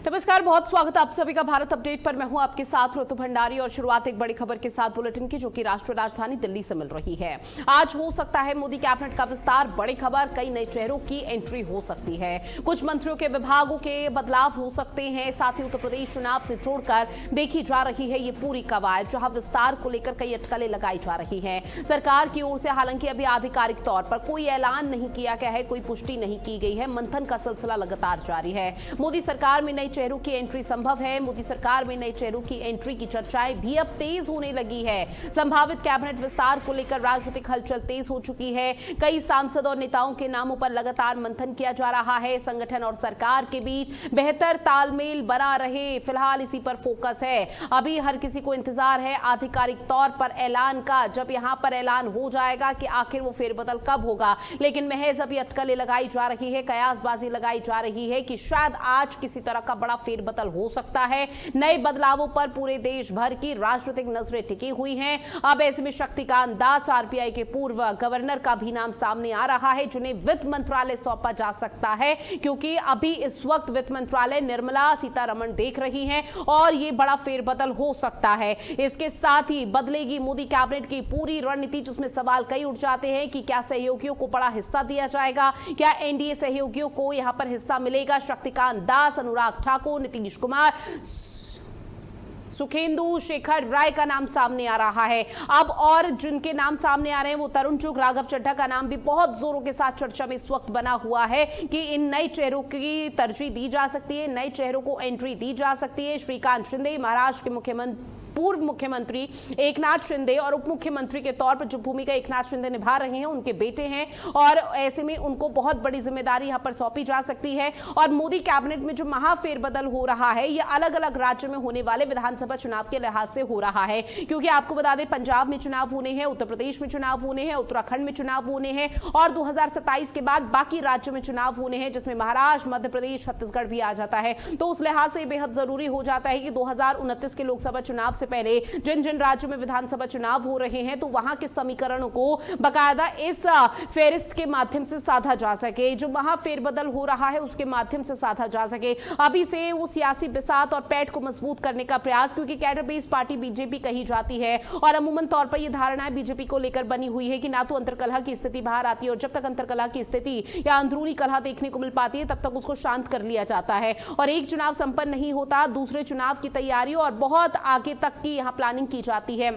नमस्कार, बहुत स्वागत है आप सभी का भारत अपडेट पर। मैं हूं आपके साथ ऋतु भंडारी और शुरुआत एक बड़ी खबर के साथ बुलेटिन की, जो कि राष्ट्रीय राजधानी दिल्ली से मिल रही है। आज हो सकता है मोदी कैबिनेट का विस्तार। बड़ी खबर, कई नए चेहरों की एंट्री हो सकती है। कुछ मंत्रियों के विभागों के बदलाव हो सकते हैं। साथ ही उत्तर प्रदेश चुनाव से जोड़कर देखी जा रही है ये पूरी कवायद, जहां विस्तार को लेकर कई अटकलें लगाई जा रही है सरकार की ओर से। हालांकि अभी आधिकारिक तौर पर कोई ऐलान नहीं किया गया है, कोई पुष्टि नहीं की गई है। मंथन का सिलसिला लगातार जारी है। मोदी सरकार में नई चेहरों की एंट्री संभव है। मोदी सरकार में नए चेहरों की एंट्री की चर्चाएं भी अब तेज होने लगी है। संभावित कैबिनेट विस्तार को लेकर राजनीतिक हलचल तेज हो चुकी है। कई सांसद और नेताओं के नामों पर लगातार मंथन किया जा रहा है। संगठन और सरकार के बीच बेहतर तालमेल बना रहे, फिलहाल इसी पर फोकस है। अभी हर किसी को इंतजार है आधिकारिक तौर पर ऐलान का। जब यहां पर ऐलान हो जाएगा कि आखिर वो फेरबदल कब होगा, लेकिन महज अभी अटकलें लगाई जा रही है, कयासबाजी लगाई जा रही है कि शायद आज किसी तरह का बड़ा फेरबदल हो सकता है। नए बदलावों पर पूरे देश भर की राजनीतिक नजरें टिकी हुई हैं। अब ऐसे में शक्तिकांत दास, आरबीआई के पूर्व गवर्नर का भी नाम सामने आ रहा है, जिन्हें वित्त मंत्रालय सौंपा जा सकता है, क्योंकि अभी इस वक्त वित्त मंत्रालय निर्मला सीतारमण देख रही हैं और यह बड़ा फेरबदल हो सकता है। इसके साथ ही बदलेगी मोदी कैबिनेट की पूरी रणनीति, जिसमें सवाल कई उठ जाते हैं कि क्या सहयोगियों को बड़ा हिस्सा दिया जाएगा, क्या एनडीए सहयोगियों को यहां पर हिस्सा मिलेगा। शक्तिकांत दास, अनुराग ठाकुर, नीतीश कुमार, सुखेंदु शेखर राय का नाम सामने आ रहा है। अब और जिनके नाम सामने आ रहे हैं वो तरुण चुग, राघव चड्ढा का नाम भी बहुत जोरों के साथ चर्चा में इस वक्त बना हुआ है कि इन नए चेहरों की तरजीह दी जा सकती है, नए चेहरों को एंट्री दी जा सकती है। श्रीकांत शिंदे, महाराष्ट्र के पूर्व मुख्यमंत्री एकनाथ शिंदे और उप मुख्यमंत्री के तौर पर जो भूमिका एकनाथ शिंदे निभा रहे हैं, उनके बेटे हैं और ऐसे में उनको बहुत बड़ी जिम्मेदारी यहां पर सौंपी जा सकती है। और मोदी कैबिनेट में जो महाफेरबदल हो रहा है, ये अलग अलग राज्यों में होने वाले विधानसभा चुनाव के लिहाज से हो रहा है, क्योंकि आपको बता दें पंजाब में चुनाव होने हैं, उत्तर प्रदेश में चुनाव होने हैं, उत्तराखंड में चुनाव होने हैं और 2027 के बाद बाकी राज्यों में चुनाव होने हैं, जिसमें महाराष्ट्र, मध्य प्रदेश, छत्तीसगढ़ भी आ जाता है। तो उस लिहाज से बेहद जरूरी हो जाता है कि 2029 के लोकसभा चुनाव पहले जिन जिन राज्यों में विधानसभा चुनाव हो रहे हैं, तो वहां के समीकरणों को बकायदा इस फेरिस्त के माध्यम से साधा जा सके, जो महाफेरबदल हो रहा है उसके माध्यम से साधा जा सके। अभी से वो सियासी बिसात और पैठ को मजबूत करने का प्रयास, क्योंकि कैडर बेस्ड पार्टी बीजेपी कही जाती है और अमूमन तौर पर यह धारणा बीजेपी को लेकर बनी हुई है कि ना तो अंतरकलह की स्थिति बाहर आती है और जब तक अंतरकलह की स्थिति या अंदरूनी कलह देखने को मिल पाती है, तब तक उसको शांत कर लिया जाता है और एक चुनाव संपन्न नहीं होता, दूसरे चुनाव की तैयारी और बहुत आगे तक की यहां प्लानिंग की जाती है।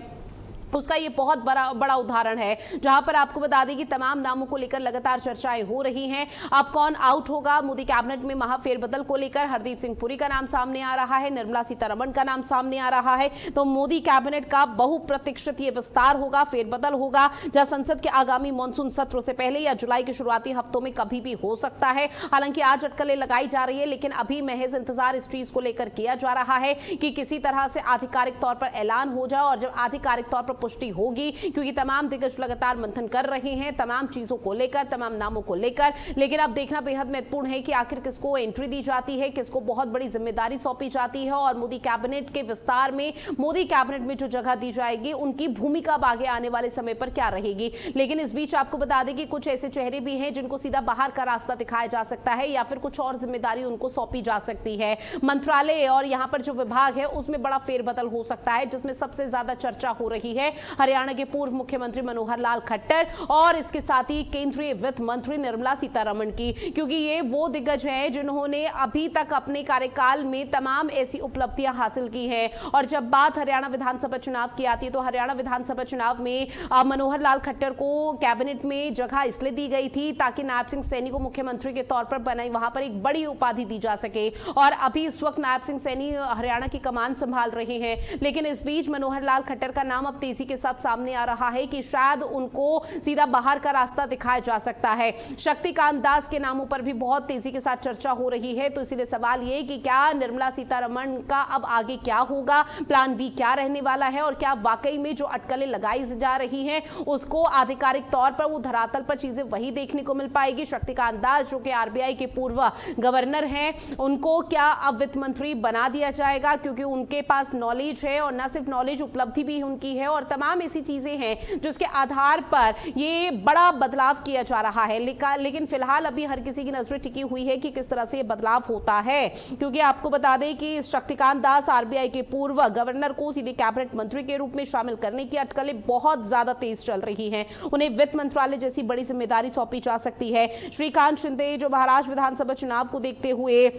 उसका ये बहुत बड़ा उदाहरण है, जहां पर आपको बता दें कि तमाम नामों को लेकर लगातार चर्चाएं हो रही हैं। अब कौन आउट होगा मोदी कैबिनेट में महाफेरबदल को लेकर? हरदीप सिंह पुरी का नाम सामने आ रहा है, निर्मला सीतारमण का नाम सामने आ रहा है। तो मोदी कैबिनेट का बहुप्रतीक्षित ये विस्तार होगा, फेरबदल होगा, जहां संसद के आगामी मानसून सत्र से पहले या जुलाई के शुरुआती हफ्तों में कभी भी हो सकता है। हालांकि आज अटकलें लगाई जा रही है, लेकिन अभी महज इंतजार इस चीज को लेकर किया जा रहा है कि किसी तरह से आधिकारिक तौर पर ऐलान हो जाए और जब आधिकारिक तौर पर पुष्टि होगी, क्योंकि तमाम दिग्गज लगातार मंथन कर रहे हैं तमाम चीजों को लेकर, तमाम नामों को लेकर। लेकिन अब देखना बेहद महत्वपूर्ण है कि आखिर किसको एंट्री दी जाती है, किसको बहुत बड़ी जिम्मेदारी सौंपी जाती है और मोदी कैबिनेट के विस्तार में, मोदी कैबिनेट में जो जगह दी जाएगी, उनकी भूमिका आगे आने वाले समय पर क्या रहेगी। लेकिन इस बीच आपको बता दें कि कुछ ऐसे चेहरे भी हैं जिनको सीधा बाहर का रास्ता दिखाया जा सकता है या फिर कुछ और जिम्मेदारी उनको सौंपी जा सकती है। मंत्रालय और यहां पर जो विभाग है उसमें बड़ा फेरबदल हो सकता है, जिसमें सबसे ज्यादा चर्चा हो रही है हरियाणा के पूर्व मुख्यमंत्री मनोहर लाल खट्टर और इसके साथ ही केंद्रीय वित्त मंत्री निर्मला सीतारमण की, क्योंकि ये वो दिग्गज हैं जिन्होंने अभी तक अपने कार्यकाल में तमाम ऐसी उपलब्धियां हासिल की हैं। और जब बात हरियाणा विधानसभा चुनाव की आती है, तो हरियाणा विधानसभा चुनाव में मनोहर लाल खट्टर को कैबिनेट में जगह इसलिए दी गई थी ताकि नायब सिंह सैनी को मुख्यमंत्री के तौर पर बनाई, वहां पर एक बड़ी उपाधि दी जा सके। और अभी इस वक्त नायब सिंह सैनी हरियाणा की कमान संभाल रहे हैं, लेकिन इस बीच मनोहर लाल खट्टर का नाम अब तेजी के साथ सामने आ रहा है कि शायद उनको सीधा बाहर का रास्ता दिखाया जा सकता है। शक्तिकांत दास के नामों पर भी बहुत तेजी के साथ चर्चा हो रही है, तो इसीलिए सवाल ये कि क्या निर्मला सीतारमण का अब आगे क्या होगा, प्लान बी क्या रहने वाला है और क्या वाकई में जो अटकलें लगाई जा रही हैं उसको आधिकारिक तौर पर वो धरातल पर चीजें वही देखने को मिल पाएगी। शक्तिकांत दास जो कि आरबीआई के पूर्व गवर्नर हैं, उनको क्या अब वित्त मंत्री बना दिया जाएगा, क्योंकि उनके पास नॉलेज है और न सिर्फ नॉलेज, उपलब्धि भी उनकी है और और तमाम ऐसी चीजें हैं जिसके आधार पर ये बड़ा बदलाव किया जा रहा है। लेकिन फिलहाल अभी हर किसी की नजरें टिकी हुई है कि किस तरह से ये बदलाव होता है, क्योंकि आपको बता दें कि शक्तिकांत दास आरबीआई के पूर्व गवर्नर को सीधे कैबिनेट मंत्री के रूप में शामिल करने की अटकलें बहुत ज्यादा तेज चल रही हैं। उन्हें वित्त मंत्रालय जैसी बड़ी जिम्मेदारी सौंपी जा सकती है। श्रीकांत शिंदे जो महाराष्ट्र विधानसभा चुनाव को देखते हुए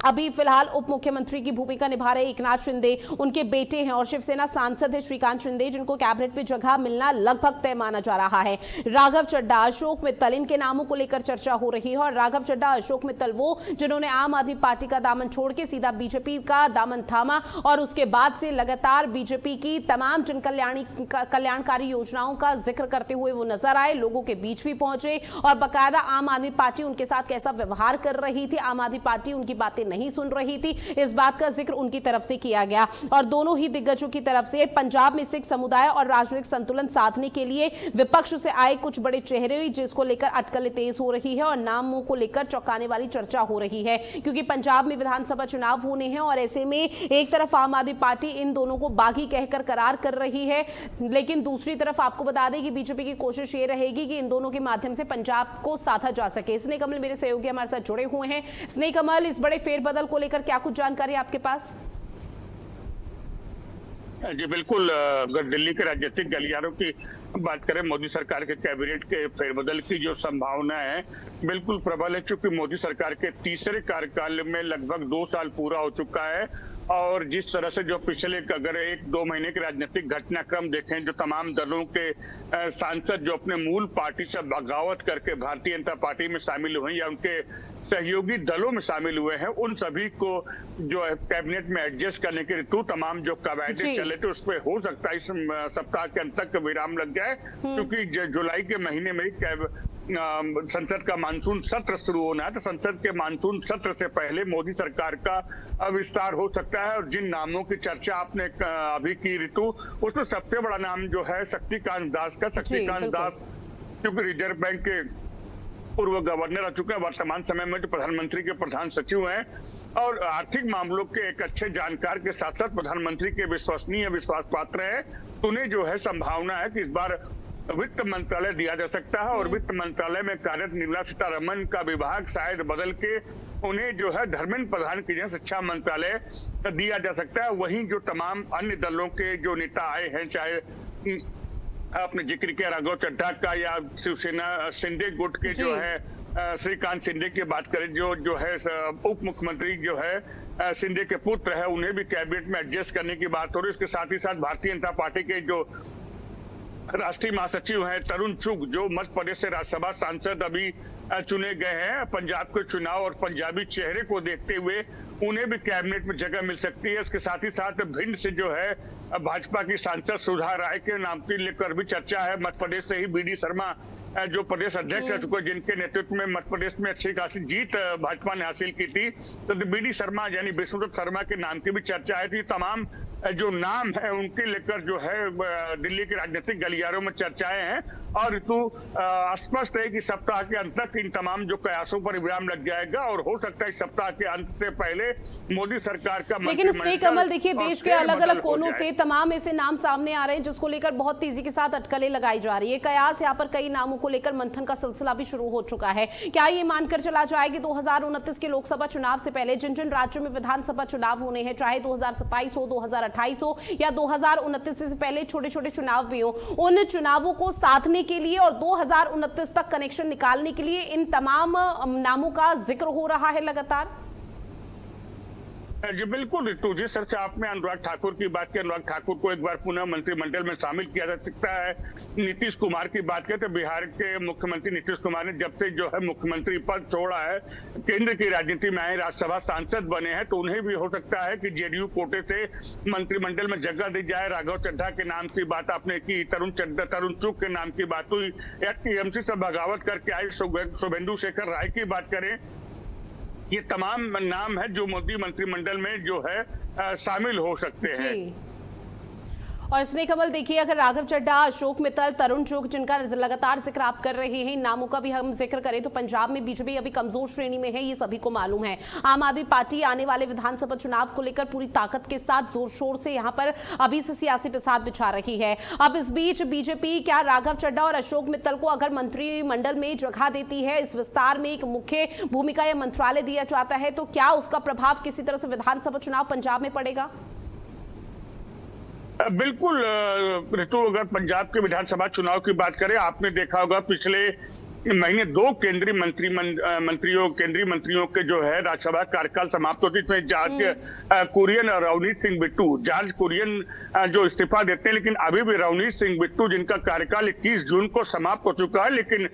अभी फिलहाल उप मुख्यमंत्री की भूमिका निभा रहे एकनाथ शिंदे उनके बेटे हैं और शिवसेना सांसद है श्रीकांत शिंदे, जिनको कैबिनेट में जगह मिलना लगभग तय माना जा रहा है। राघव चड्ढा, अशोक मित्तल, इनके नामों को लेकर चर्चा हो रही है। और राघव चड्ढा, अशोक मित्तल वो जिन्होंने आम आदमी पार्टी का दामन छोड़ के सीधा बीजेपी का दामन थामा और उसके बाद से लगातार बीजेपी की तमाम जन कल्याणकारी योजनाओं का जिक्र करते हुए वो नजर आए, लोगों के बीच भी पहुंचे और बाकायदा आम आदमी पार्टी उनके साथ कैसा व्यवहार कर रही थी, आम आदमी पार्टी उनकी बातें नहीं सुन रही थी, इस बात का जिक्र उनकी तरफ से किया गया। और दोनों ही दिग्गजों की तरफ से पंजाब में सिख समुदाय और राजनीतिक संतुलन साधने के लिए विपक्ष से आए कुछ बड़े चेहरे जिसको लेकर अटकलें तेज हो रही है और नामों को लेकर चौंकाने वाली चर्चा हो रही है, क्योंकि पंजाब में विधानसभा चुनाव होने हैं और ऐसे में एक तरफ आम आदमी पार्टी इन दोनों को बागी कहकर करार कर रही है, लेकिन दूसरी तरफ आपको बता दें कि बीजेपी की कोशिश ये रहेगी कि इन दोनों के माध्यम से पंजाब को साधा जा सके। स्नेह कमल मेरे सहयोगी हमारे साथ जुड़े हुए हैं। स्नेह कमल, इस बड़े फेरबदल को लेकर क्या कुछ जानकारी आपके पास? जी बिल्कुल, अगर दिल्ली के राजनीतिक गलियारों की बात करें, मोदी सरकार के कैबिनेट के फेरबदल की जो संभावना है बिल्कुल प्रबल है, क्योंकि मोदी सरकार के तीसरे कार्यकाल में लगभग 2 साल पूरा हो चुका है। और जिस तरह से जो पिछले अगर 1-2 महीने के राजनीतिक घटनाक्रम देखें, जो तमाम दलों के सांसद जो अपने मूल पार्टी से बगावत करके भारतीय जनता पार्टी में शामिल हुए या उनके सहयोगी दलों में शामिल हुए हैं, उन सभी को जो है कैबिनेट में एडजस्ट करने के ऋतु तमाम जो कवायदे चले थे उस पर हो सकता है इस सप्ताह के अंत तक विराम लग जाए, क्योंकि जुलाई के महीने में संसद का मानसून सत्र शुरू होना है। तो संसद के मानसून सत्र से पहले मोदी सरकार का विस्तार हो सकता है। और जिन नामों की चर्चा आपने अभी की ऋतु, उसमें सबसे बड़ा नाम जो है शक्तिकांत दास का। शक्तिकांत दास क्योंकि रिजर्व बैंक के पूर्व गवर्नर रह चुके हैं, वर्तमान समय में जो प्रधानमंत्री के प्रधान सचिव हैं और आर्थिक मामलों के एक अच्छे जानकार के साथ साथ प्रधानमंत्री के विश्वसनीय विश्वास पात्र है। तो उन्हें जो है संभावना है कि इस बार वित्त मंत्रालय दिया जा सकता है और वित्त मंत्रालय में कार्यरत निर्मला सीतारमण का विभाग शायद बदल के उन्हें जो है धर्मेंद्र प्रधान की जगह शिक्षा मंत्रालय दिया जा सकता है। वहीं जो तमाम अन्य दलों के जो नेता आए हैं, चाहे आपने जिक्र किया राघव चड्ढा का या शिवसेना शिंदे गुट के जो है श्रीकांत शिंदे की बात करें, जो है उप मुख्यमंत्री जो है शिंदे के पुत्र है, उन्हें भी कैबिनेट में एडजस्ट करने की बात हो रही है। इसके साथ ही साथ भारतीय जनता पार्टी के जो राष्ट्रीय महासचिव हैं तरुण चुग, जो मध्य प्रदेश से राज्यसभा सांसद अभी चुने गए हैं, पंजाब के चुनाव और पंजाबी चेहरे को देखते हुए उन्हें भी कैबिनेट में जगह मिल सकती है। इसके साथ ही साथ भिंड से जो है भाजपा की सांसद सुधा राय के नाम की लेकर भी चर्चा है। मध्य प्रदेश से ही बीडी शर्मा जो प्रदेश अध्यक्ष रह चुके, जिनके नेतृत्व में मध्य प्रदेश में अच्छी खासी जीत भाजपा ने हासिल की थी, तो बीडी शर्मा यानी विष्णुदत्त शर्मा के नाम की भी चर्चा है। तो तमाम जो नाम है उनके लेकर जो है दिल्ली के राजनीतिक गलियारों में चर्चाएं हैं और ऋतु स्पष्ट है कि सप्ताह के अंत तक इन तमाम जो प्रयासों पर विराम लग जाएगा और हो सकता है सप्ताह के अंत से पहले मोदी सरकार का। लेकिन स्नेह कमल, देखिए देश के अलग अलग कोनों से तमाम ऐसे नाम सामने आ रहे हैं जिसको लेकर बहुत तेजी के साथ अटकलें लगाई जा रही है। कयास यहाँ पर कई नामों को लेकर मंथन का सिलसिला भी शुरू हो चुका है। क्या ये मानकर चला जाए कि 2029 के लोकसभा चुनाव से पहले जिन जिन राज्यों में विधानसभा चुनाव होने हैं, चाहे 2027 हो, 2028 हो या 2029 से पहले छोटे छोटे चुनाव भी हो, उन चुनावों को साधने के लिए और 2029 तक कनेक्शन निकालने के लिए इन तमाम नामों का जिक्र हो रहा है लगातार? जी बिल्कुल ऋतु जी, सर से आपने अनुराग ठाकुर की बात की। अनुराग ठाकुर को एक बार पुनः मंत्रिमंडल में शामिल किया जा सकता है। नीतीश कुमार की बात करें तो बिहार के मुख्यमंत्री नीतीश कुमार ने जब से जो है मुख्यमंत्री पद छोड़ा है, केंद्र की राजनीति में आए, राज्यसभा सांसद बने हैं, तो उन्हें भी हो सकता है कि जेडीयू कोटे से मंत्रिमंडल में जगह दी जाए। राघव चड्ढा के नाम की बात आपने की, तरुण चुग के नाम की बात हुई, या टीएमसी से बगावत करके आए शुभेंदु शेखर राय की बात करें, ये तमाम नाम है जो मोदी मंत्रिमंडल में जो है शामिल हो सकते हैं। और स्नेह कमल, देखिए अगर राघव चड्ढा, अशोक मित्तल, तरुण चुग, जिनका लगातार जिक्र आप कर रहे हैं, इन नामों का भी हम जिक्र करें तो पंजाब में बीजेपी अभी कमजोर श्रेणी में है, ये सभी को मालूम है। आम आदमी पार्टी आने वाले विधानसभा चुनाव को लेकर पूरी ताकत के साथ जोर शोर से यहाँ पर अभी से सियासी पिसाद बिछा रही है। अब इस बीच बीजेपी क्या राघव चड्ढा और अशोक मित्तल को अगर मंत्रिमंडल में जगह देती है, इस विस्तार में एक मुख्य भूमिका या मंत्रालय दिया जाता है, तो क्या उसका प्रभाव किसी तरह से विधानसभा चुनाव पंजाब में पड़ेगा? बिल्कुल ऋतु, अगर पंजाब के विधानसभा चुनाव की बात करें, आपने देखा होगा पिछले महीने 2 केंद्रीय मंत्रियों के जो है राज्यसभा कार्यकाल समाप्त होती है। जॉर्ज कुरियन और रवनीत सिंह बिट्टू, जॉर्ज कुरियन जो इस्तीफा देते हैं, लेकिन अभी भी रवनीत सिंह बिट्टू जिनका कार्यकाल 21 जून को समाप्त हो चुका है, लेकिन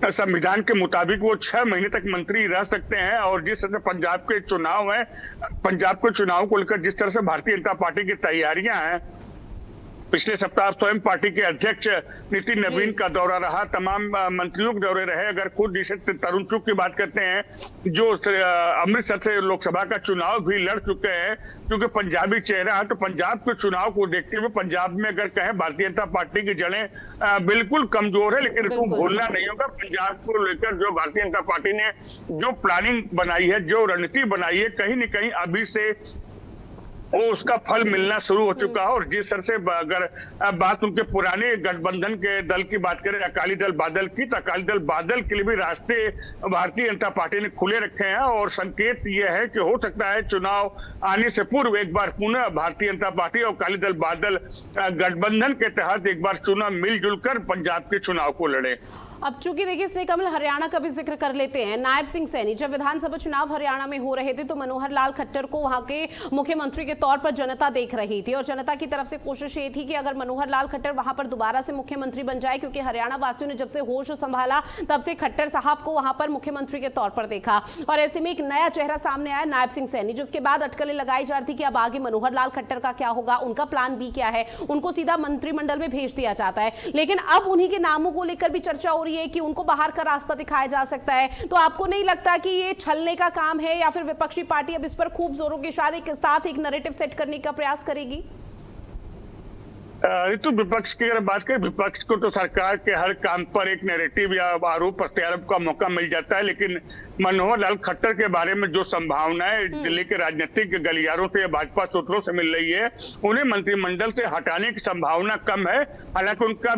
संविधान के मुताबिक वो 6 महीने तक मंत्री रह सकते हैं। और जिस तरह से पंजाब के चुनाव है, पंजाब के चुनाव को लेकर जिस तरह से भारतीय जनता पार्टी की तैयारियां हैं, पिछले सप्ताह स्वयं पार्टी के अध्यक्ष नितिन नवीन का दौरा रहा, तमाम मंत्रियों के दौरे रहे। अगर खुद जैसे तरुण चुग की बात करते हैं, जो अमृतसर से लोकसभा का चुनाव भी लड़ चुके हैं, क्योंकि पंजाबी चेहरा है, तो पंजाब के चुनाव को देखते हुए पंजाब में अगर कहें भारतीय जनता पार्टी की जड़ें बिल्कुल कमजोर है। लेकिन इसको भूलना नहीं होगा, पंजाब को लेकर जो भारतीय जनता पार्टी ने जो प्लानिंग बनाई है, जो रणनीति बनाई है, कहीं न कहीं अभी से वो उसका फल मिलना शुरू हो चुका है। और जिस तरह से अगर बात उनके पुराने गठबंधन के दल की बात करें, अकाली दल बादल की, तो अकाली दल बादल के लिए भी रास्ते भारतीय जनता पार्टी ने खुले रखे हैं। और संकेत ये है कि हो सकता है चुनाव आने से पूर्व एक बार पुनः भारतीय जनता पार्टी और अकाली दल बादल गठबंधन के तहत एक बार चुनाव मिलजुल कर पंजाब के चुनाव को लड़े। अब चूंकि देखिए श्री कमल, हरियाणा का भी जिक्र कर लेते हैं। नायब सिंह सैनी, जब विधानसभा चुनाव हरियाणा में हो रहे थे तो मनोहर लाल खट्टर को वहां के मुख्यमंत्री के तौर पर जनता देख रही थी, और जनता की तरफ से कोशिश ये थी कि अगर मनोहर लाल खट्टर वहां पर दोबारा से मुख्यमंत्री बन जाए, क्योंकि हरियाणा वासियों ने जब से होश संभाला तब से खट्टर साहब को वहां पर मुख्यमंत्री के तौर पर देखा। और ऐसे में एक नया चेहरा सामने आया, नायब सिंह सैनी, जिसके बाद अटकलें लगाई जा रही थी कि अब आगे मनोहर लाल खट्टर का क्या होगा, उनका प्लान बी क्या है, उनको सीधा मंत्रिमंडल में भेज दिया जाता है। लेकिन अब उन्हीं के नामों को लेकर भी चर्चा हो रही है कि उनको बाहर का रास्ता दिखाया जा सकता है। तो आपको नहीं लगता कि ये छलने का काम है, या फिर विपक्षी पार्टी अब इस पर खूब जोरों के साथ एक नैरेटिव सेट करने का प्रयास करेगी? तो विपक्ष की अगर बात करें, विपक्ष को तो सरकार के हर काम पर एक नैरेटिव या आरोप प्रत्यारोप का मौका मिल जाता है। लेकिन मनोहर लाल खट्टर के बारे में जो संभावनाएं दिल्ली के राजनीतिक गलियारों से या भाजपा सूत्रों से मिल रही है, उन्हें मंत्रिमंडल से हटाने की संभावना कम है। हालांकि उनका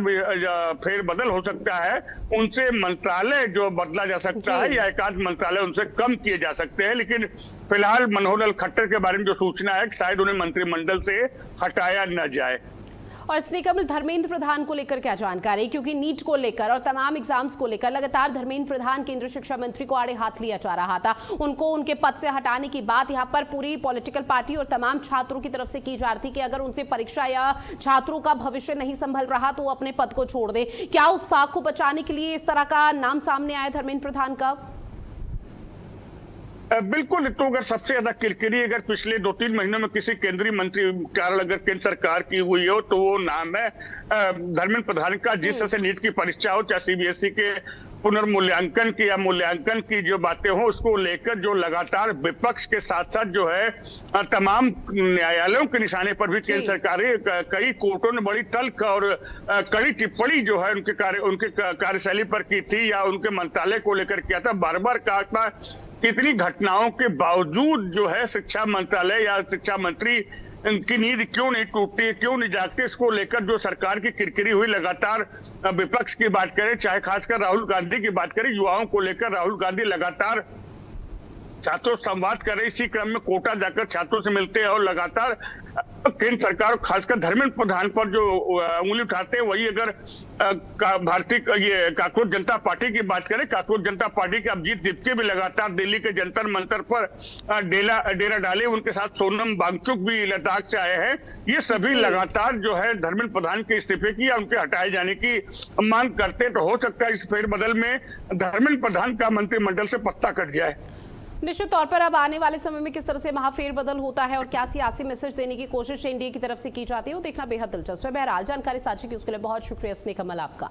फेरबदल हो सकता है, उनसे मंत्रालय जो बदला जा सकता है, या एकाध मंत्रालय उनसे कम किए जा सकते हैं। लेकिन फिलहाल मनोहर लाल खट्टर के बारे में जो सूचना है, शायद उन्हें मंत्रिमंडल से हटाया न जाए। और स्नेह कमल, धर्मेंद्र प्रधान को लेकर क्या जानकारी? क्योंकि नीट को लेकर और तमाम एग्जाम्स को लेकर लगातार धर्मेंद्र प्रधान केंद्रीय शिक्षा मंत्री को आड़े हाथ लिया जा रहा था। उनको उनके पद से हटाने की बात यहाँ पर पूरी पॉलिटिकल पार्टी और तमाम छात्रों की तरफ से की जा रही थी कि अगर उनसे परीक्षा या छात्रों का भविष्य नहीं संभल रहा तो वो अपने पद को छोड़ दे। क्या उस साख को बचाने के लिए इस तरह का नाम सामने आया धर्मेंद्र प्रधान का? बिल्कुल। तो अगर सबसे ज्यादा किरकिरी अगर पिछले 2-3 महीनों में किसी केंद्रीय मंत्री कार्यालय अगर केंद्र सरकार की हुई हो, तो वो नाम है धर्मेंद्र प्रधान का। जिस तरह से नीट की परीक्षा हो, चाहे सीबीएसई के पुनर्मूल्यांकन की या मूल्यांकन की जो बातें हो, उसको लेकर जो लगातार विपक्ष के साथ साथ जो है तमाम न्यायालयों के निशाने पर भी केंद्र सरकार, कई कोर्टों ने बड़ी तल्ख और कड़ी टिप्पणी जो है उनके कार्यशैली पर की थी, या उनके मंत्रालय को लेकर किया था। बार बार कहा था, इतनी घटनाओं के बावजूद जो है शिक्षा मंत्रालय या शिक्षा मंत्री की नींद क्यों नहीं टूटती, क्यों नहीं जागती, इसको लेकर जो सरकार की किरकिरी हुई लगातार। विपक्ष की बात करें, चाहे खासकर राहुल गांधी की बात करें, युवाओं को लेकर राहुल गांधी लगातार छात्रों से संवाद कर रहे, इसी क्रम में कोटा जाकर छात्रों से मिलते हैं, और लगातार केंद्र सरकार खासकर धर्मेंद्र प्रधान पर जो उंगली उठाते हैं, वही अगर भारतीय कांग्रेस जनता पार्टी की बात करें, कांग्रेस जनता पार्टी के अभिजीत दीपके भी लगातार दिल्ली के जंतर मंतर पर डेरा डाले, उनके साथ सोनम वांगचुक भी लद्दाख से आए हैं। ये सभी लगातार जो है धर्मेंद्र प्रधान के इस्तीफे की या उनके हटाए जाने की मांग करते, तो हो सकता है इस फेरबदल में धर्मेंद्र प्रधान का मंत्रिमंडल से पत्ता कट जाए। निश्चित तौर पर अब आने वाले समय में किस तरह से महाफेर बदल होता है और क्या सियासी मैसेज देने की कोशिश एनडीए की तरफ से की जाती है, वो देखना बेहद दिलचस्प है। बहरहाल जानकारी साझा की उसके लिए बहुत शुक्रिया स्नेह कमल आपका।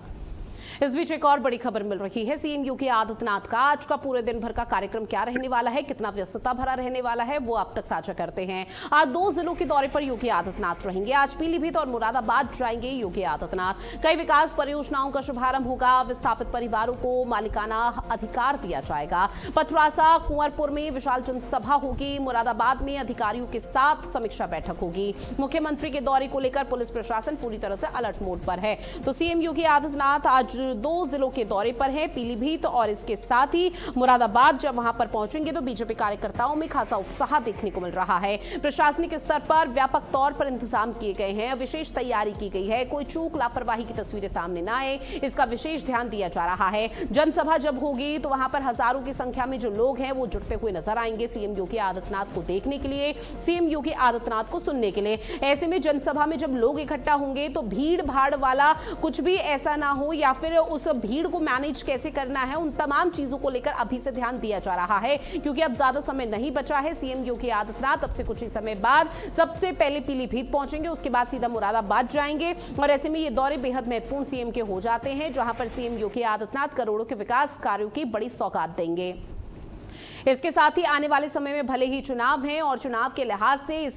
इस बीच एक और बड़ी खबर मिल रही है। सीएम योगी आदित्यनाथ का आज का पूरे दिन भर का कार्यक्रम क्या रहने वाला है, कितना व्यस्तता भरा रहने वाला है, वो आप तक साझा करते हैं। आज 2 जिलों के दौरे पर योगी आदित्यनाथ रहेंगे। आज पीलीभीत और मुरादाबाद जाएंगे योगी आदित्यनाथ। कई विकास परियोजनाओं का शुभारंभ होगा। विस्थापित परिवारों को मालिकाना अधिकार दिया जाएगा। पथरासा कुंवरपुर में विशाल जनसभा होगी। मुरादाबाद में अधिकारियों के साथ समीक्षा बैठक होगी। मुख्यमंत्री के दौरे को लेकर पुलिस प्रशासन पूरी तरह से अलर्ट मोड पर है। तो सीएम योगी आदित्यनाथ आज 2 जिलों के दौरे पर हैं, पीलीभीत और इसके साथ ही मुरादाबाद। जब वहां पर पहुंचेंगे तो बीजेपी कार्यकर्ताओं में खासा उत्साह देखने को मिल रहा है। प्रशासनिक स्तर पर व्यापक तौर पर इंतजाम किए गए हैं, विशेष तैयारी की गई है। कोई चूक लापरवाही की तस्वीरें सामने न आए, इसका विशेष ध्यान दिया जा रहा है। जनसभा जब होगी तो वहां पर हजारों की संख्या में जो लोग हैं वो जुटते हुए नजर आएंगे सीएम योगी आदित्यनाथ को देखने के लिए, सीएम योगी आदित्यनाथ को सुनने के लिए। ऐसे में जनसभा में जब लोग इकट्ठा होंगे तो भीड़ भाड़ वाला कुछ भी ऐसा ना हो, या फिर उस भीड़ को मैनेज कैसे करना है, उन तमाम चीजों को लेकर अभी से ध्यान दिया जा रहा है। क्योंकि अब ज्यादा समय नहीं बचा है। सीएम योगी आदित्यनाथ अब से कुछ ही समय बाद सबसे पहले पीलीभीत पहुंचेंगे, उसके बाद सीधा मुरादाबाद जाएंगे। और ऐसे में ये दौरे बेहद महत्वपूर्ण सीएम के हो जाते हैं, जहां पर सीएम योगी आदित्यनाथ करोड़ों के विकास कार्यों की बड़ी सौगात देंगे। इसके साथ ही आने वाले समय में भले ही चुनाव हैं और चुनाव के लिहाज से इस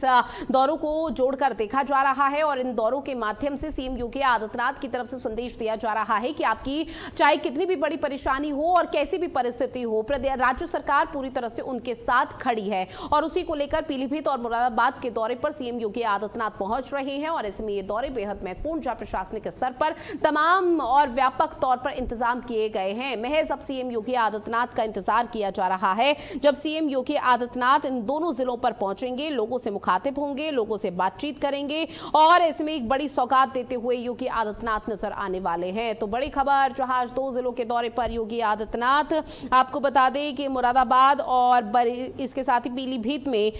दौरों को जोड़कर देखा जा रहा है, और इन दौरों के माध्यम से सीएम योगी आदित्यनाथ की तरफ से संदेश दिया जा रहा है कि आपकी चाहे कितनी भी बड़ी परेशानी हो और कैसी भी परिस्थिति हो, राज्य सरकार पूरी तरह से उनके साथ खड़ी है। और उसी को लेकर पीलीभीत और मुरादाबाद के दौरे पर सीएम योगी आदित्यनाथ पहुंच रहे हैं। और ऐसे में ये दौरे बेहद महत्वपूर्ण, जहां प्रशासनिक स्तर पर तमाम और व्यापक तौर पर इंतजाम किए गए हैं। महज अब सीएम योगी आदित्यनाथ का इंतजार किया जा रहा है। जब सीएम योगी आदित्यनाथ इन दोनों जिलों पर पहुंचेंगे, लोगों से मुखातिब होंगे, लोगों से बातचीत करेंगे और इसमें एक बड़ी सौगात देते हुए योगी आदित्यनाथ नजर आने वाले हैं। तो बड़ी खबर, जहां आज 2 जिलों के दौरे पर योगी आदित्यनाथ, आपको बता दें कि मुरादाबाद और इसके साथ ही पीलीभीत में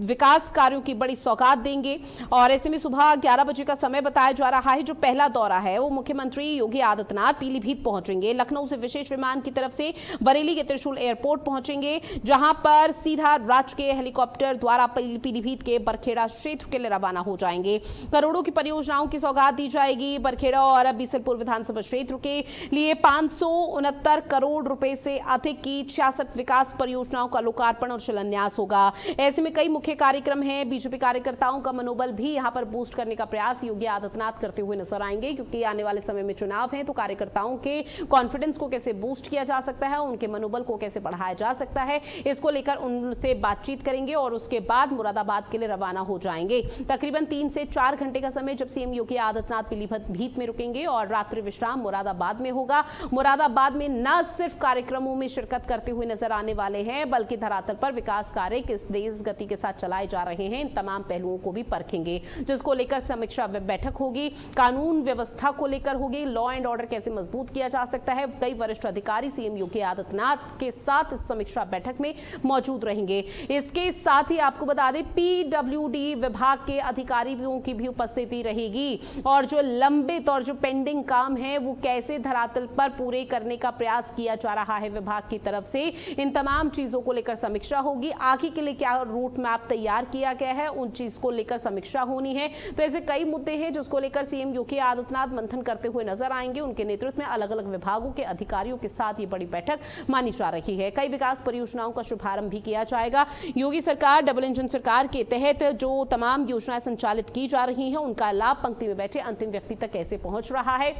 विकास कार्यों की बड़ी सौगात देंगे। और ऐसे में सुबह 11 बजे का समय बताया जा रहा है। जो पहला दौरा है वो मुख्यमंत्री योगी आदित्यनाथ पीलीभीत पहुंचेंगे। लखनऊ से विशेष विमान की तरफ से बरेली के त्रिशूल एयरपोर्ट पहुंचेंगे, जहां पर सीधा राजकीय हेलीकॉप्टर द्वारा पीलीभीत के बरखेड़ा क्षेत्र के लिए रवाना हो जाएंगे। करोड़ों की परियोजनाओं की सौगात दी जाएगी। बरखेड़ा और बीसलपुर विधानसभा क्षेत्र के लिए 569 करोड़ रुपए से अधिक की 66 विकास परियोजनाओं का लोकार्पण और शिलान्यास होगा। ऐसे में कई मुख्य कार्यक्रम हैं। बीजेपी कार्यकर्ताओं का मनोबल भी यहां पर बूस्ट करने का प्रयास योगी आदित्यनाथ करते हुए नजर आएंगे, क्योंकि आने वाले समय में चुनाव है। तो कार्यकर्ताओं के कॉन्फिडेंस को कैसे बूस्ट किया जा सकता है, उनके मनोबल को कैसे बढ़ाया जा सकता है, इसको लेकर उनसे बातचीत करेंगे और उसके बाद मुरादाबाद के लिए रवाना हो जाएंगे। तकरीबन 3 से 4 घंटे का समय जब सीएम योगी आदित्यनाथ पीलीभीत में रुकेंगे और रात्रि विश्राम मुरादाबाद में होगा। मुरादाबाद में न सिर्फ कार्यक्रमों में शिरकत करते हुए नजर आने वाले हैं, बल्कि धरातल पर विकास कार्य किस तेज गति के साथ चलाए जा रहे हैं, इन तमाम पहलुओं को भी परखेंगे, जिसको लेकर समीक्षा बैठक होगी। कानून व्यवस्था को लेकर होगी, लॉ एंड ऑर्डर कैसे मजबूत किया जा सकता है। कई वरिष्ठ अधिकारी सीएम योगी आदित्यनाथ के साथ इस समीक्षा बैठक में मौजूद रहेंगे। इसके साथ ही आपको बता दें पीडब्ल्यूडी विभाग के अधिकारियों की भी उपस्थिति रहेगी, और जो लंबित और जो पेंडिंग काम है वो कैसे धरातल पर पूरे करने का प्रयास किया जा रहा है विभाग की तरफ से, इन तमाम चीजों को लेकर समीक्षा होगी। आगे के लिए क्या रूट मैप तैयार किया गया है, उन चीज को लेकर समीक्षा होनी है। तो ऐसे कई मुद्दे हैं जिसको लेकर सीएम योगी आदित्यनाथ मंथन करते हुए नजर आएंगे। उनके नेतृत्व में अलग अलग विभागों के अधिकारियों के साथ ये बड़ी बैठक मानी जा रही है। कई विकास परियोजनाओं का शुभारंभ भी किया जाएगा। योगी सरकार डबल इंजन सरकार के तहत जो तमाम योजनाएं संचालित की जा रही हैं, उनका लाभ पंक्ति में बैठे अंतिम व्यक्ति तक कैसे पहुंच रहा है,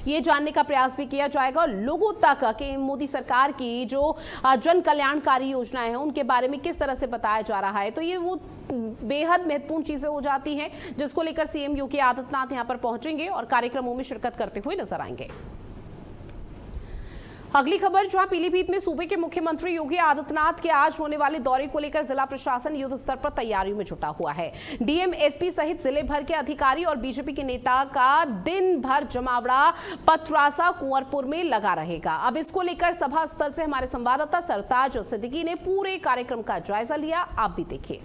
ये जानने का प्रयास भी किया जाएगा। और लोगों तक कि मोदी सरकार की जो जन कल्याणकारी योजनाएं हैं उनके बारे में किस तरह से बताया जा रहा है। तो ये वो बेहद महत्वपूर्ण चीजें हो जाती हैं, जिसको लेकर सीएम योगी आदित्यनाथ यहां पर पहुंचेंगे और कार्यक्रमों में शिरकत करते हुए नजर आएंगे। अगली खबर, जहां पीलीभीत में सूबे के मुख्यमंत्री योगी आदित्यनाथ के आज होने वाले दौरे को लेकर जिला प्रशासन युद्ध स्तर पर तैयारियों में जुटा हुआ है। डीएम, एसपी सहित जिले भर के अधिकारी और बीजेपी के नेता का दिन भर जमावड़ा पथरासा कुंवरपुर में लगा रहेगा। अब इसको लेकर सभा स्थल से हमारे संवाददाता सरताज सिद्दीकी ने पूरे कार्यक्रम का जायजा लिया, आप भी देखिए।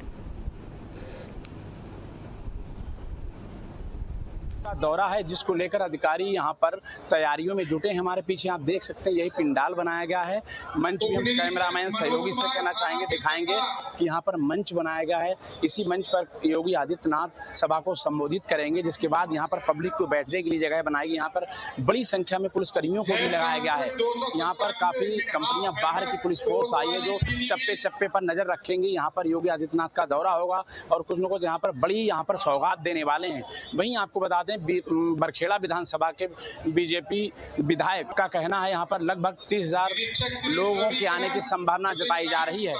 का दौरा है, जिसको लेकर अधिकारी यहाँ पर तैयारियों में जुटे हैं। हमारे पीछे आप देख सकते हैं, यही पंडाल बनाया गया है। मंच भी हम कैमरामैन सहयोगी से कहना चाहेंगे, दिखाएंगे कि यहाँ पर मंच बनाया गया है। इसी मंच पर योगी आदित्यनाथ सभा को संबोधित करेंगे, जिसके बाद यहाँ पर पब्लिक को बैठने के लिए जगह बनाएगी। यहाँ पर बड़ी संख्या में पुलिसकर्मियों को भी लगाया गया है। यहाँ पर काफी कंपनियां, बाहर की पुलिस फोर्स आई है, जो चप्पे चप्पे पर नजर रखेंगे। यहाँ पर योगी आदित्यनाथ का दौरा होगा और कुछ लोगों को यहाँ पर बड़ी सौगात देने वाले हैं। वहीं आपको बता दें, बरखेड़ा विधानसभा के बीजेपी विधायक का कहना है यहाँ पर लगभग 30,000 लोगों के आने की संभावना जताई जा रही है।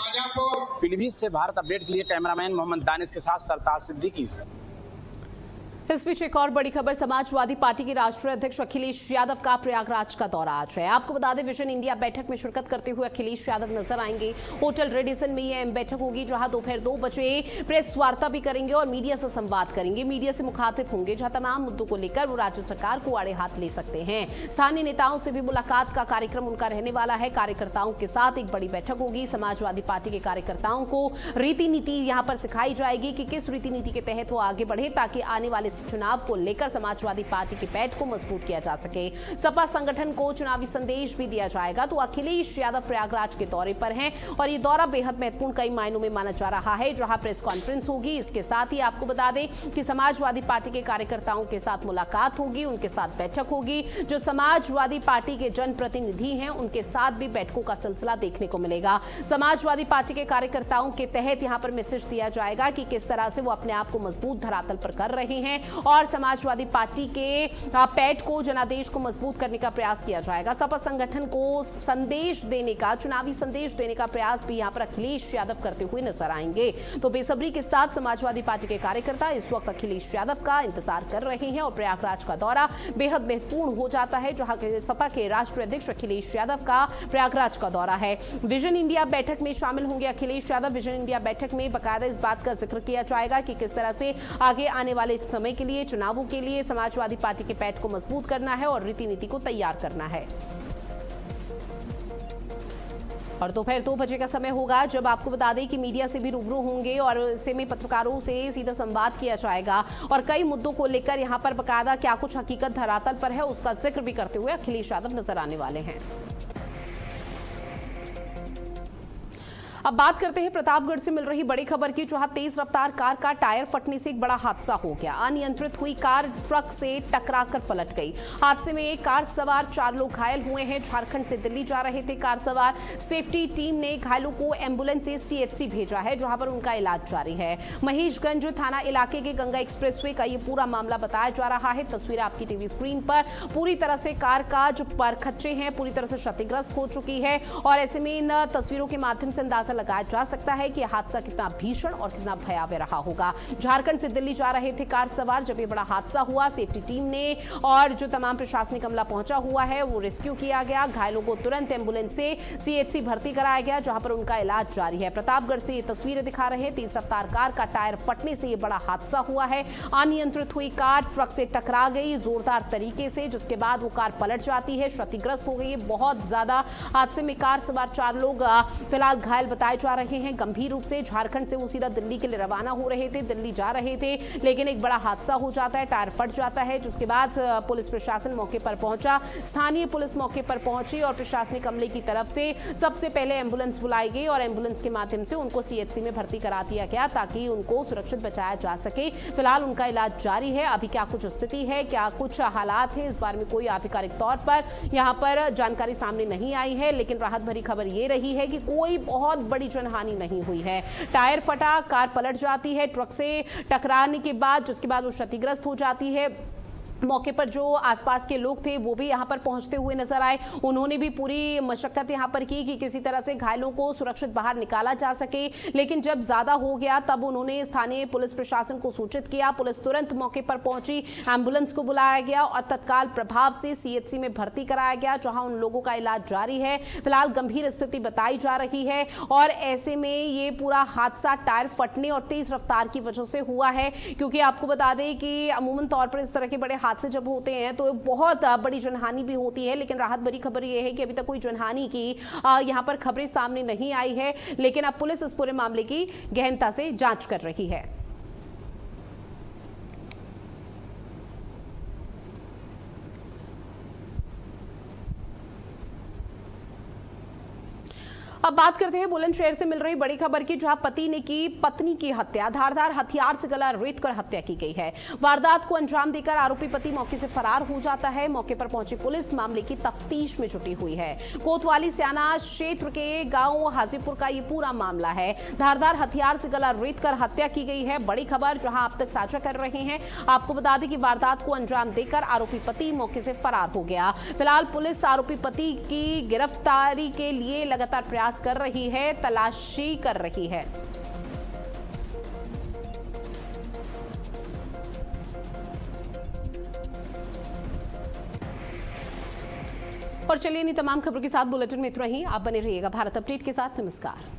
पीलीभीत से भारत अपडेट के लिए कैमरामैन मोहम्मद दानिश के साथ सरताज सिद्दीकी। इस बीच एक और बड़ी खबर, समाजवादी पार्टी के राष्ट्रीय अध्यक्ष अखिलेश यादव का प्रयागराज का दौरा आज है। आपको बता दें, विजन इंडिया बैठक में शिरकत करते हुए अखिलेश यादव नजर आएंगे। होटल रेडिसन में यह बैठक होगी, जहां दोपहर 2 बजे प्रेस वार्ता भी करेंगे और मीडिया से संवाद करेंगे। मीडिया से मुखातिब होंगे, जहां तमाम मुद्दों को लेकर वो राज्य सरकार को आड़े हाथ ले सकते हैं। स्थानीय नेताओं से भी मुलाकात का कार्यक्रम उनका रहने वाला है। कार्यकर्ताओं के साथ एक बड़ी बैठक होगी। समाजवादी पार्टी के कार्यकर्ताओं को रीति नीति यहां पर सिखाई जाएगी कि किस रीति नीति के तहत वो आगे बढ़े, ताकि आने वाले चुनाव को लेकर समाजवादी पार्टी की पैठ को मजबूत किया जा सके। सपा संगठन को चुनावी संदेश भी दिया जाएगा। तो अखिलेश यादव प्रयागराज के दौरे पर हैं और ये दौरा बेहद महत्वपूर्ण कई मायनों में माना जा रहा है, जहां प्रेस कॉन्फ्रेंस होगी। इसके साथ ही आपको बता दें कि समाजवादी पार्टी के कार्यकर्ताओं के साथ मुलाकात होगी, उनके साथ बैठक होगी। जो समाजवादी पार्टी के जनप्रतिनिधि हैं, उनके साथ भी बैठकों का सिलसिला देखने को मिलेगा। समाजवादी पार्टी के कार्यकर्ताओं के तहत यहां पर मैसेज दिया जाएगा कि किस तरह से वो अपने आप को मजबूत धरातल पर कर रहे हैं और समाजवादी पार्टी के पैठ को, जनादेश को मजबूत करने का प्रयास किया जाएगा। सपा संगठन को संदेश देने का, चुनावी संदेश देने का प्रयास भी यहां पर अखिलेश यादव करते हुए नजर आएंगे। तो बेसब्री के साथ समाजवादी पार्टी के कार्यकर्ता इस वक्त अखिलेश यादव का इंतजार कर रहे हैं और प्रयागराज का दौरा बेहद महत्वपूर्ण हो जाता है, जहां सपा के राष्ट्रीय अध्यक्ष अखिलेश यादव का प्रयागराज का दौरा है। विजन इंडिया बैठक में शामिल होंगे अखिलेश यादव। विजन इंडिया बैठक में बाकायदा इस बात का जिक्र किया जाएगा कि किस तरह से आगे आने वाले समय के लिए, चुनावों के लिए समाजवादी पार्टी के पैठ को मजबूत करना है और रीति नीति को तैयार करना है। और दोपहर 2 बजे का समय होगा, जब आपको बता दें कि मीडिया से भी रूबरू होंगे और ऐसे में पत्रकारों से सीधा संवाद किया जाएगा और कई मुद्दों को लेकर यहां पर बाकायदा क्या कुछ हकीकत धरातल पर है, उसका जिक्र भी करते हुए अखिलेश यादव नजर आने वाले हैं। अब बात करते हैं प्रतापगढ़ से मिल रही बड़ी खबर की, जहां तेज रफ्तार कार का टायर फटने से एक बड़ा हादसा हो गया। अनियंत्रित हुई कार ट्रक से टकराकर पलट गई। हादसे में एक कार सवार 4 लोग घायल हुए हैं। झारखंड से दिल्ली जा रहे थे कार सवार। सेफ्टी टीम ने घायलों को एम्बुलेंस से सीएचसी भेजा है, जहां पर उनका इलाज जारी है। महेशगंज थाना इलाके के गंगा एक्सप्रेसवे का ये पूरा मामला बताया जा रहा है। तस्वीर आपकी टीवी स्क्रीन पर। पूरी तरह से कार का जो परखच्चे हैं पूरी तरह से क्षतिग्रस्त हो चुकी है और ऐसे में इन तस्वीरों के माध्यम से अंदाजा लगाया जा सकता है कि हादसा कितना भीषण और कितना भयावह रहा होगा। झारखंड से दिल्ली जा रहे थे कार सवार, जब ये बड़ा हादसा हुआ, सेफ्टी टीम ने और जो तमाम प्रशासनिक अमला पहुंचा हुआ है वो रेस्क्यू किया गया। घायलों को तुरंत एम्बुलेंस से सीएचसी भर्ती कराया गया, जहां पर उनका इलाज जारी है। प्रतापगढ़ से ये तस्वीरें दिखा रहे हैं। तेज रफ्तार कार का टायर फटने से ये बड़ा हादसा हुआ है। अनियंत्रित हुई कार ट्रक से टकरा गई जोरदार तरीके से, जिसके बाद वो कार पलट जाती है, क्षतिग्रस्त हो गई है बहुत ज्यादा। हादसे में कार सवार 4 लोग फिलहाल घायल बताए जा रहे हैं गंभीर रूप से। झारखंड से वो सीधा दिल्ली के लिए रवाना हो रहे थे, दिल्ली जा रहे थे, लेकिन एक बड़ा हादसा हो जाता है, टायर फट जाता है, जिसके बाद पुलिस प्रशासन मौके पर पहुंचा। स्थानीय पुलिस मौके पर पहुंची और प्रशासनिक अमले की तरफ से सबसे पहले एम्बुलेंस बुलाई गई और एम्बुलेंस के माध्यम से उनको सीएचसी में भर्ती करा दिया गया, ताकि उनको सुरक्षित बचाया जा सके। फिलहाल उनका इलाज जारी है। अभी क्या कुछ स्थिति है, क्या कुछ हालात है, इस बारे में कोई आधिकारिक तौर पर यहां पर जानकारी सामने नहीं आई है, लेकिन राहत भरी खबर यह रही है कि कोई बहुत बड़ी जनहानि नहीं हुई है। टायर फटा, कार पलट जाती है ट्रक से टकराने के बाद, जिसके बाद वो क्षतिग्रस्त हो जाती है। मौके पर जो आसपास के लोग थे वो भी यहां पर पहुंचते हुए नजर आए। उन्होंने भी पूरी मशक्कत यहां पर की कि किसी तरह से घायलों को सुरक्षित बाहर निकाला जा सके, लेकिन जब ज्यादा हो गया तब उन्होंने स्थानीय पुलिस प्रशासन को सूचित किया। पुलिस तुरंत मौके पर पहुंची, एम्बुलेंस को बुलाया गया और तत्काल प्रभाव से सीएचसी में भर्ती कराया गया, जहां उन लोगों का इलाज जारी है। फिलहाल गंभीर स्थिति बताई जा रही है और ऐसे में ये पूरा हादसा टायर फटने और तेज रफ्तार की वजह से हुआ है, क्योंकि आपको बता दें कि अमूमन तौर पर इस तरह के बड़े हादसे जब होते हैं तो बहुत बड़ी जनहानि भी होती है, लेकिन राहत भरी खबर यह है कि अभी तक कोई जनहानि की यहां पर खबरें सामने नहीं आई है, लेकिन अब पुलिस इस पूरे मामले की गहनता से जांच कर रही है। अब बात करते हैं बुलंदशहर से मिल रही बड़ी खबर की, जहां पति ने की पत्नी की हत्या, धारदार हथियार से गला रेत कर हत्या की गई है। वारदात को अंजाम देकर आरोपी पति मौके से फरार हो जाता है। मौके पर पहुंची पुलिस मामले की तफ्तीश में जुटी हुई है। कोतवाली स्याना क्षेत्र के गांव हाजीपुर का ये पूरा मामला है। धारदार हथियार से गला रेत कर हत्या की गई है। बड़ी खबर जहां आप तक साझा कर रहे हैं। आपको बता दें कि वारदात को अंजाम देकर आरोपी पति मौके से फरार हो गया। फिलहाल पुलिस आरोपी पति की गिरफ्तारी के लिए लगातार प्रयास कर रही है, तलाशी कर रही है। और चलिए, इन तमाम खबरों के साथ बुलेटिन में इतना ही। आप बने रहिएगा भारत अपडेट के साथ। नमस्कार।